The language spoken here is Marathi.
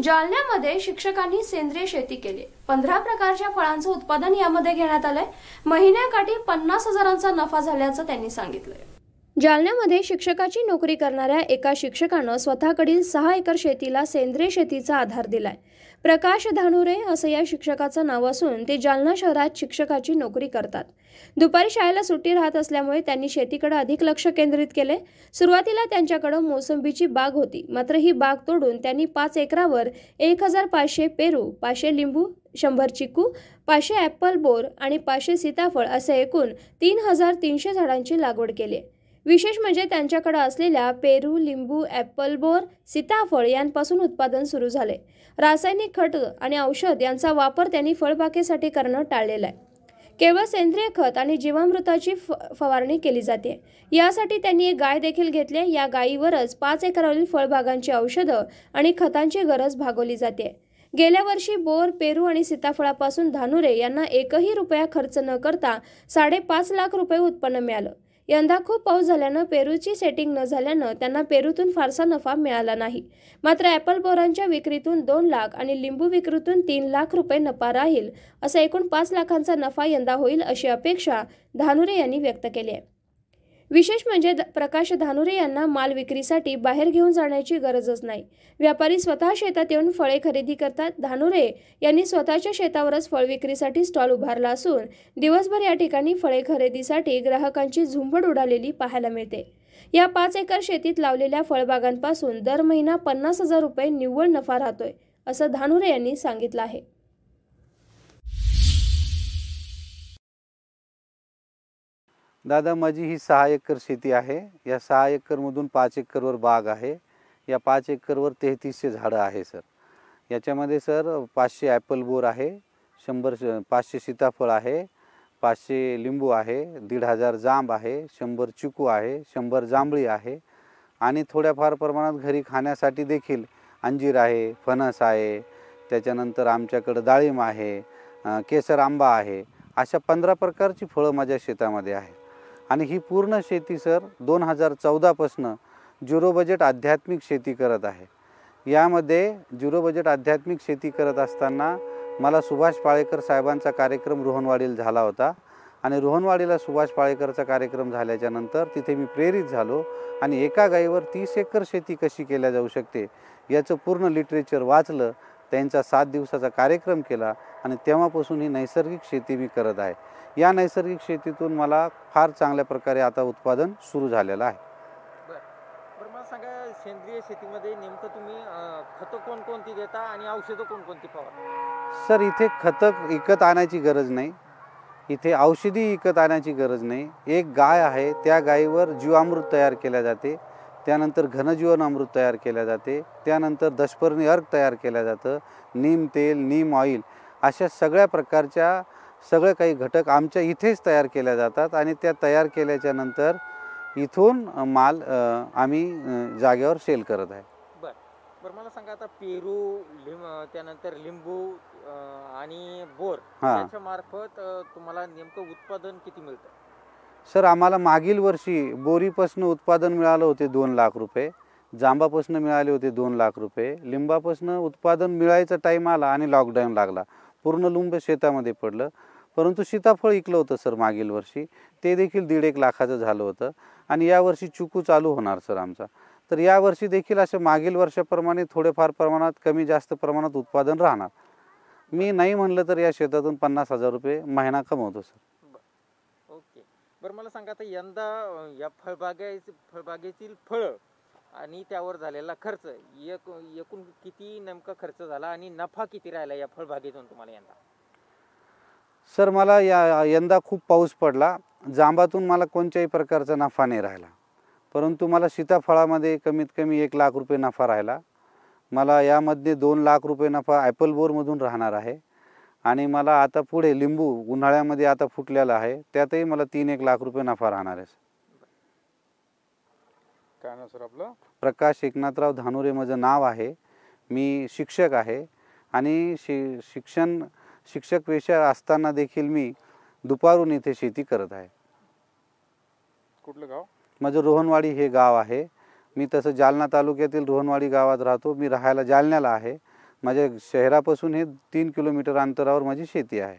जालन्यामध्ये शिक्षकांनी सेंद्रिय शेती केली। 15 प्रकारच्या फळांचं उत्पादन यामध्ये घेण्यात आलंय। महिन्याकाठी 50,000चा नफा झाल्याचं त्यांनी सांगितलंय। जालन्यामध्ये शिक्षकाची नोकरी करणाऱ्या एका शिक्षकानं स्वतःकडील 6 एकर शेतीला सेंद्रिय शेतीचा आधार दिलाय। प्रकाश धानुरे असं या शिक्षकाचं नाव असून ते जालना शहरात शिक्षकाची नोकरी करतात। दुपारी शाळेला सुट्टी राहत असल्यामुळे त्यांनी शेतीकडे अधिक लक्ष केंद्रित केले। सुरुवातीला त्यांच्याकडे मोसंबीची बाग होती, मात्र ही बाग तोडून त्यांनी 5 एकरावर 1500 पेरू, 500 लिंबू, 100 चिकू, 500 ॲपल बोर आणि 500 सीताफळ असे एकूण 3300 झाडांची लागवड केली। विशेष म्हणजे त्यांच्याकडे असलेल्या पेरू, लिंबू, ॲपल बोर, सीताफळ यांपासून उत्पादन सुरू झाले। रासायनिक खत आणि औषध यांचा वापर त्यांनी फळबागेसाठी करणं टाळलेला आहे। केवळ सेंद्रिय खत आणि जीवामृताची फवारणी केली जाते। यासाठी त्यांनी एक गाय देखील घेतली। या गायीवरच 5 एकरावरील फळबागांची औषधं आणि खतांची गरज भागवली जाते। गेल्या वर्षी बोर, पेरू आणि सीताफळापासून धानुरे यांना एकही रुपया खर्च न करता 5.5 लाख रुपये उत्पन्न मिळालं। यंदा खूप पाऊस झाल्यानं पेरूची सेटिंग न झाल्यानं त्यांना पेरूतून फारसा नफा मिळाला नाही। मात्र ॲपल बोरांच्या विक्रीतून 2 लाख आणि लिंबू विक्रीतून 3 लाख रुपये नफा राहील। असा एकूण 5 लाखांचा नफा यंदा होईल अशी अपेक्षा धानुरे यांनी व्यक्त केली आहे। विशेष म्हणजे प्रकाश धानुरे यांना माल विक्रीसाठी बाहेर घेऊन जाण्याची गरजच नाही। व्यापारी स्वतः शेतात येऊन फळे खरेदी करतात। धानुरे यांनी स्वतःच्या शेतावरच फळ विक्रीसाठी स्टॉल उभारला असून दिवसभर या ठिकाणी फळे खरेदीसाठी ग्राहकांची झुंबड उडालेली पाहायला मिळते। या 5 एकर शेतीत लावलेल्या फळबागांपासून दर महिना 50,000 रुपये निव्वळ नफा राहतोय, असं धानुरे यांनी सांगितलं आहे। दादा, माझी ही 6 एकर शेती आहे। या 6 एकरमधून 5 एकरवर बाग आहे। या 5 एकरवर 3300 झाडं आहे सर। याच्यामध्ये सर 500 ॲपल बोर आहे, 500 सीताफळ आहे, 500 लिंबू आहे, 1500 जांब आहे, 100 चिकू आहे, 100 जांभळी आहे आणि थोड्याफार प्रमाणात घरी खाण्यासाठी देखील अंजीर आहे, फणस आहे, त्याच्यानंतर आमच्याकडे डाळिंब आहे, केसर आंबा आहे। अशा 15 प्रकारची फळं माझ्या शेतामध्ये आहे। आणि ही पूर्ण शेती सर 2014 पासून झिरो बजेट आध्यात्मिक शेती करत आहे। यामध्ये झिरो बजेट आध्यात्मिक शेती करत असताना मला सुभाष पाळेकर साहेबांचा कार्यक्रम रोहनवाडीला झाला होता आणि रोहनवाडीला सुभाष पाळेकरचा कार्यक्रम झाल्याच्या नंतर तिथे मी प्रेरित झालो आणि एका गाईवर 30 एकर शेती कशी केल्या जाऊ शकते याचं पूर्ण लिटरेचर वाचलं। त्यांचा 7 दिवसाचा कार्यक्रम केला आणि तेव्हापासून ही नैसर्गिक शेती मी करत आहे। या नैसर्गिक शेतीतून मला फार चांगल्या प्रकारे आता उत्पादन सुरू झालेलं आहे। बरं मला सांगा, सेंद्रिय शेतीमध्ये नेमकं तुम्ही खतं कोणकोणती देता आणि औषधं कोणकोणती फवारता? सर, इथे खतं विकत आणायची गरज नाही, इथे औषधी विकत आणायची गरज नाही। एक गाय आहे, त्या गायीवर जीवामृत तयार केले जाते, त्यानंतर घनजीवन अमृत तयार केले जाते, त्यानंतर दशपर्णी अर्क तयार केलं जातं, नीम तेल, नीम ऑइल अशा सगळ्या प्रकारच्या सगळे काही घटक आमच्या इथेच तयार केल्या जातात आणि त्या तयार केल्याच्या नंतर इथून माल आम्ही जागेवर सेल करत आहे। बरं मला सांगा, आता पेरू, त्यानंतर लिंबू आणि बोर याच्या मार्फत तुम्हाला नेमकं उत्पादन किती मिळतं? सर, आम्हाला मागील वर्षी बोरीपासून उत्पादन मिळालं होते 2 लाख रुपये, जांबापासून मिळाले होते 2 लाख रुपये, लिंबापासून उत्पादन मिळायचा टाईम आला आणि लॉकडाऊन लागला, पूर्ण लिंब शेतामध्ये पडलं। परंतु सीताफळ विकलं होतं सर मागील वर्षी, ते देखील 1.5 लाखाचं झालं होतं आणि यावर्षी चिकू चालू होणार सर आमचा। तर यावर्षी देखील असं मागील वर्षाप्रमाणे थोडेफार प्रमाणात कमी जास्त प्रमाणात उत्पादन राहणार। मी नाही म्हणलं तर या शेतातून 50,000 रुपये महिना कमवतो सर। ओके, बरं मला सांगा, आता यंदा या फळबागेतील फळं आणि त्यावर झालेला खर्च एकूण किती नेमका खर्च झाला आणि नफा किती राहिला या फळबागेतून तुम्हाला यंदा? सर, मला यंदा खूप पाऊस पडला, जांबातून मला कोणत्याही प्रकारचा नफा नाही राहिला, परंतु मला सीताफळामध्ये कमीत कमी 1 लाख रुपये नफा राहिला। मला यामध्ये 2 लाख रुपये नफा ॲपल बोरमधून राहणार आहे आणि मला आता पुढे लिंबू उन्हाळ्यामध्ये आता फुटलेला आहे, त्यातही मला 3-1 लाख रुपये नफा राहणार आहे। काय नाव सर आपलं? प्रकाश एकनाथराव धानुरे माझं नाव आहे। मी शिक्षक आहे आणि शिक्षक पेशा असताना देखील मी दुपारून इथे शेती करत आहे। कुठलं गाव? माझं रोहनवाडी हे गाव आहे। मी तसं जालना तालुक्यातील रोहनवाडी गावात राहतो। मी राहायला जालन्याला आहे, माझ्या शहरापासून हे 3 किलोमीटर अंतरावर माझी शेती आहे.